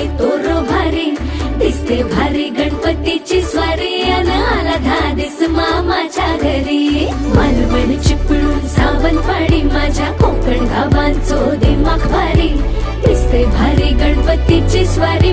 वारी तोरो भारी दिसते भारी गणपतीची स्वारी अन आला धादिस मामाच्या घरी मालवण चिपळूण सावंतवाडी माझ्या कोकण गावांचो दिमाग भारी दिसते भारी गणपतीची स्वारी